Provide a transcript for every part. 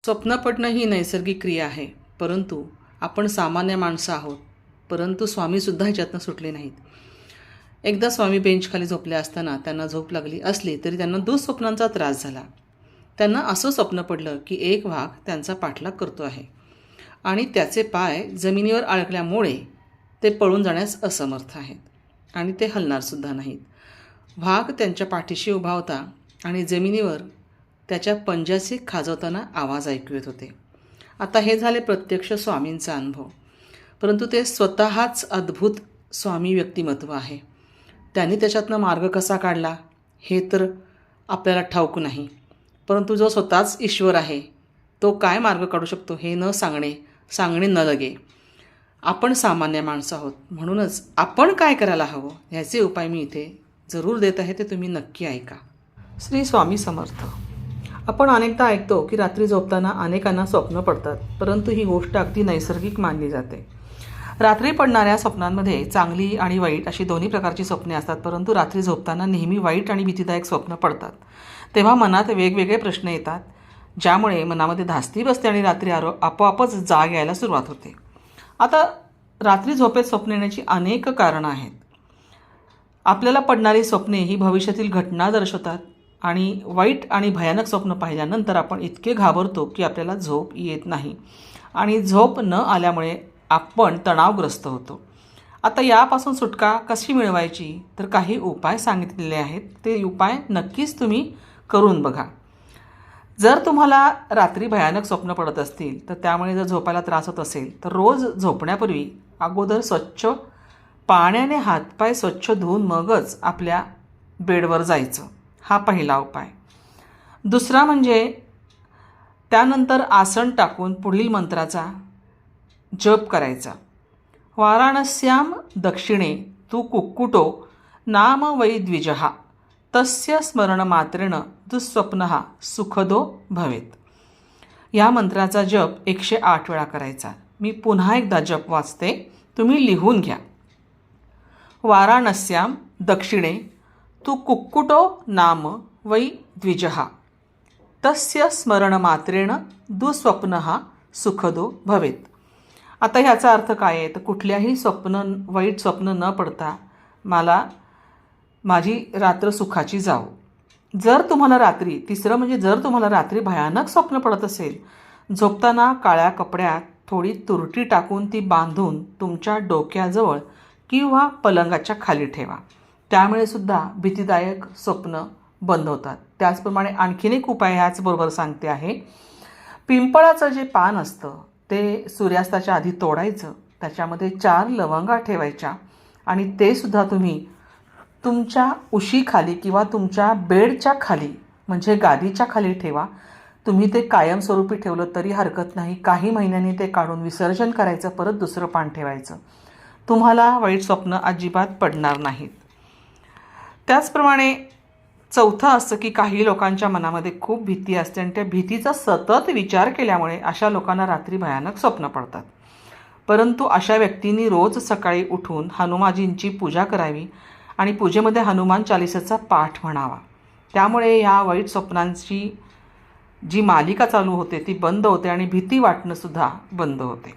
स्वप्न पडणं ही नैसर्गिक क्रिया आहे, परंतु आपण सामान्य माणसं आहोत. परंतु स्वामीसुद्धा ह्याच्यातनं सुटले नाहीत. एकदा स्वामी बेंचखाली झोपले असताना त्यांना झोप लागली असली तरी त्यांना दुःस्वप्नांचा त्रास झाला. त्यांना असं स्वप्न पडलं की एक वाघ त्यांचा पाठलाग करतो आहे आणि त्याचे पाय जमिनीवर अडकल्यामुळे ते पळून जाण्यास असमर्थ आहेत आणि ते हलणारसुद्धा नाहीत. वाघ त्यांच्या पाठीशी उभा होता आणि जमिनीवर त्याच्या पंजाचे खाजवताना आवाज ऐकू येत होते. आता हे झाले प्रत्यक्ष स्वामींचा अनुभव, परंतु ते स्वतःच अद्भुत स्वामी व्यक्तिमत्व आहे. त्यांनी त्याच्यातनं मार्ग कसा काढला हे तर आपल्याला ठाऊक नाही, परंतु जो स्वतःच ईश्वर आहे तो काय मार्ग काढू शकतो हे न सांगणे न लगे. आपण सामान्य माणसं आहोत, म्हणूनच आपण काय करायला हवं ह्याचे उपाय मी इथे जरूर देत आहे, ते तुम्ही नक्की ऐका. श्री स्वामी समर्थ. आपण अनेकदा ऐकतो की रात्री झोपताना अनेकांना स्वप्न पडतात, परंतु ही गोष्ट अगदी नैसर्गिक मानली जाते. रात्री पडणाऱ्या स्वप्नांमध्ये चांगली आणि वाईट अशी दोन्ही प्रकारची स्वप्ने असतात, परंतु रात्री झोपताना नेहमी वाईट आणि भीतीदायक स्वप्न पडतात. तेव्हा मनात वेगवेगळे प्रश्न येतात, ज्यामुळे मनामध्ये धास्ती बसते आणि रात्री आपोआपच जाग यायला सुरुवात होते. आता रात्री झोपेत स्वप्न येण्याची अनेक कारणं आहेत. आपल्याला पडणारी स्वप्ने ही भविष्यातील घटना दर्शवतात आणि वाईट आणि भयानक स्वप्न पाहिल्यानंतर आपण इतके घाबरतो की आपल्याला झोप येत नाही आणि झोप न आल्यामुळे आपण तणावग्रस्त होतो. आता यापासून सुटका कशी मिळवायची, तर काही उपाय सांगितलेले आहेत. ते उपाय नक्कीच तुम्ही करून बघा. जर तुम्हाला रात्री भयानक स्वप्न पडत असतील तर त्यामुळे जर झोपायला त्रास होत असेल तर रोज झोपण्यापूर्वी अगोदर स्वच्छ पाण्याने हातपाय स्वच्छ धुवून मगच आपल्या बेडवर जायचं. हा पहिला उपाय. दुसरा म्हणजे त्यानंतर आसन टाकून पुढील मंत्राचा जप करायचा. वाराणस्याम दक्षिणे तू कुक्कुटो नाम वै द्विजः तस्य स्मरणमात्रेण दुःस्वप्नः सुखदो भवेत. या मंत्राचा जप 108 वेळा करायचा. मी पुन्हा एकदा जप वाचते, तुम्ही लिहून घ्या. वाराणस्याम दक्षिणे तू कुक्कुटो नाम वै द्विजः तस्य स्मरणमात्रेण दुःस्वप्नः सुखदो भवेत. आता ह्याचा अर्थ काय आहे, तर कुठल्याही वाईट स्वप्न न पडता माझी रात्र सुखाची जावो. जर तुम्हाला रात्री भयानक स्वप्न पडत असेल, झोपताना काळ्या कपड्यात थोडी तुरटी टाकून ती बांधून तुमच्या डोक्याजवळ किंवा पलंगाच्या खाली ठेवा. त्यामुळे सुद्धा भीतीदायक स्वप्न बंद होतात. त्याचप्रमाणे आणखीन एक उपाय ह्याचबरोबर सांगते आहे. पिंपळाचं जे पान असतं ते सूर्यास्ताच्या आधी तोडायचं, त्याच्यामध्ये 4 लवंगा ठेवायच्या आणि ते सुद्धा तुम्ही तुमच्या उशीखाली किंवा तुमच्या बेडच्या खाली म्हणजे गादीच्या खाली ठेवा. तुम्ही ते कायमस्वरूपी ठेवलं तरी हरकत नाही. काही महिन्यांनी ते काढून विसर्जन करायचं, परत दुसरं पान ठेवायचं. तुम्हाला वाईट स्वप्न अजिबात पडणार नाहीत. त्याचप्रमाणे चौथं असं की काही लोकांच्या मनामध्ये खूप भीती असते आणि त्या भीतीचा सतत विचार केल्यामुळे अशा लोकांना रात्री भयानक स्वप्न पडतात. परंतु अशा व्यक्तींनी रोज सकाळी उठून हनुमानजींची पूजा करावी आणि पूजेमध्ये हनुमान चालिसाचा पाठ म्हणावा. त्यामुळे ह्या वाईट स्वप्नांची जी मालिका चालू होते ती बंद होते आणि भीती वाटणंसुद्धा बंद होते.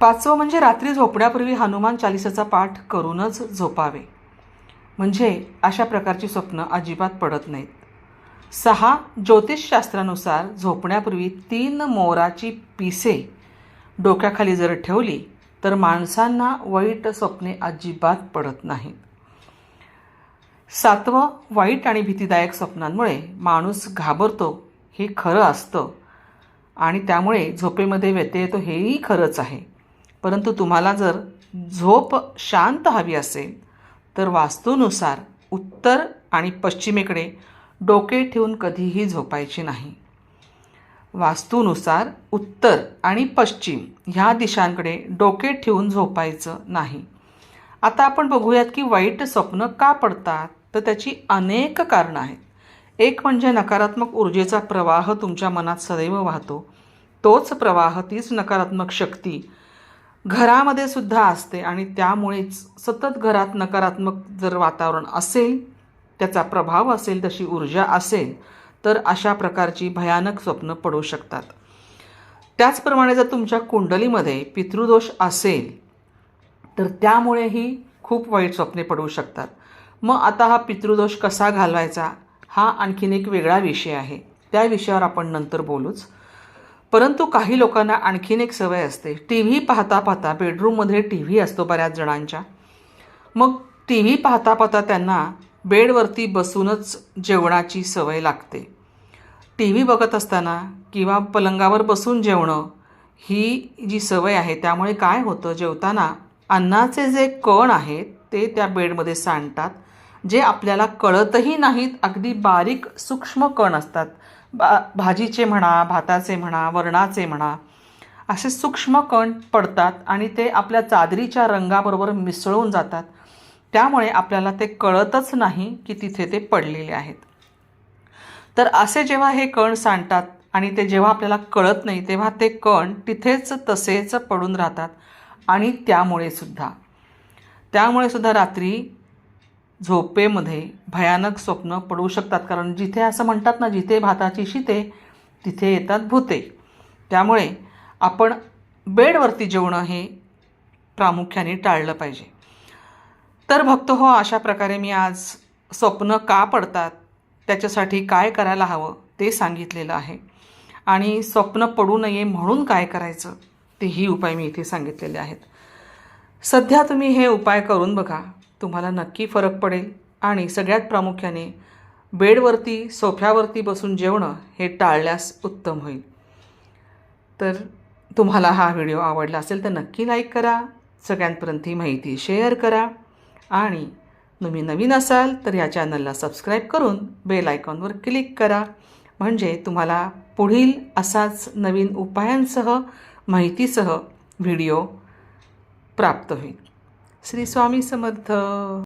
5वं म्हणजे रात्री झोपण्यापूर्वी हनुमान चालिसाचा पाठ करूनच झोपावे, म्हणजे अशा प्रकारची स्वप्न अजिबात पडत नाहीत. 6 ज्योतिषशास्त्रानुसार झोपण्यापूर्वी 3 मोराची पिसे डोक्याखाली जर ठेवली तर माणसांना वाईट स्वप्ने अजिबात पडत नाहीत. 7वं वाईट आणि भीतीदायक स्वप्नांमुळे माणूस घाबरतो हे खरं असतं आणि त्यामुळे झोपेमध्ये व्यत्यय येतो हेही खरंच आहे. परंतु तुम्हाला जर झोप शांत हवी असेल तर वास्तूनुसार उत्तर आणि पश्चिमेकडे डोके ठेवून कधीही झोपायचे नाही. वास्तूनुसार उत्तर आणि पश्चिम ह्या दिशांकडे डोके ठेवून झोपायचं नाही. आता आपण बघूयात की वाईट स्वप्न का पडतात, तर त्याची अनेक कारणं आहेत. एक म्हणजे नकारात्मक ऊर्जेचा प्रवाह तुमच्या मनात सदैव वाहतो. तोच प्रवाह, तीच नकारात्मक शक्ती घरामध्ये सुद्धा असते आणि त्यामुळेच सतत घरात नकारात्मक जर वातावरण असेल, त्याचा प्रभाव असेल, तशी ऊर्जा असेल, तर अशा प्रकारची भयानक स्वप्न पडू शकतात. त्याचप्रमाणे जर तुमच्या कुंडलीमध्ये पितृदोष असेल तर त्यामुळेही खूप वाईट स्वप्ने पडू शकतात. मग आता हा पितृदोष कसा घालवायचा हा आणखीन एक वेगळा विषय आहे. त्या विषयावर आपण नंतर बोलूच. परंतु काही लोकांना आणखीन एक सवय असते. टी व्ही पाहता पाहता, बेडरूममध्ये टी व्ही असतो बऱ्याच जणांच्या, मग टी व्ही पाहता पाहता त्यांना बेडवरती बसूनच जेवणाची सवय लागते. टी व्ही बघत असताना किंवा पलंगावर बसून जेवणं ही जी सवय आहे त्यामुळे काय होतं, जेवताना अन्नाचे जे कण आहेत ते त्या बेडमध्ये सांडतात, जे आपल्याला कळतही नाहीत. अगदी बारीक सूक्ष्म कण असतात. भाजीचे म्हणा, भाताचे म्हणा, वरणाचे म्हणा, असे सूक्ष्म कण पडतात आणि ते आपल्या चादरीच्या रंगाबरोबर मिसळून जातात. त्यामुळे आपल्याला ते कळतच नाही की तिथे ते पडलेले आहेत. तर असे जेव्हा हे कण सांडतात आणि ते जेव्हा आपल्याला कळत नाही तेव्हा ते कण तिथेच तसेच पडून राहतात आणि त्यामुळे सुद्धा रात्री झोपेमध्ये भयानक स्वप्न पडू शकतात. कारण जिथे असं म्हणतात ना, जिथे भाताची शिते तिथे येतात भूते. त्यामुळे आपण बेडवरती जेवणं हे प्रामुख्याने टाळलं पाहिजे. तर भक्त हो, अशा प्रकारे मी आज स्वप्न का पडतात त्याच्यासाठी काय करायला हवं ते सांगितलेलं आहे. आणि स्वप्न पडू नये म्हणून काय करायचं तेही उपाय मी इथे सांगितलेले आहेत. सध्या तुम्ही हे उपाय करून बघा, तुम्हाला नक्की फरक पडेल. आणि सगळ्यात प्रामुख्याने बेडवरती, सोफ्यावरती बसून जेवणं हे टाळल्यास उत्तम होईल. तर तुम्हाला हा व्हिडिओ आवडला असेल तर नक्की लाईक करा, सगळ्यांपर्यंत ही माहिती शेअर करा आणि तुम्ही नवीन असाल तर या चॅनलला सबस्क्राईब करून बेल आयकॉनवर क्लिक करा. म्हणजे तुम्हाला पुढील असाच नवीन उपायांसह, माहितीसह व्हिडिओ प्राप्त होईल. श्री स्वामी समर्थ.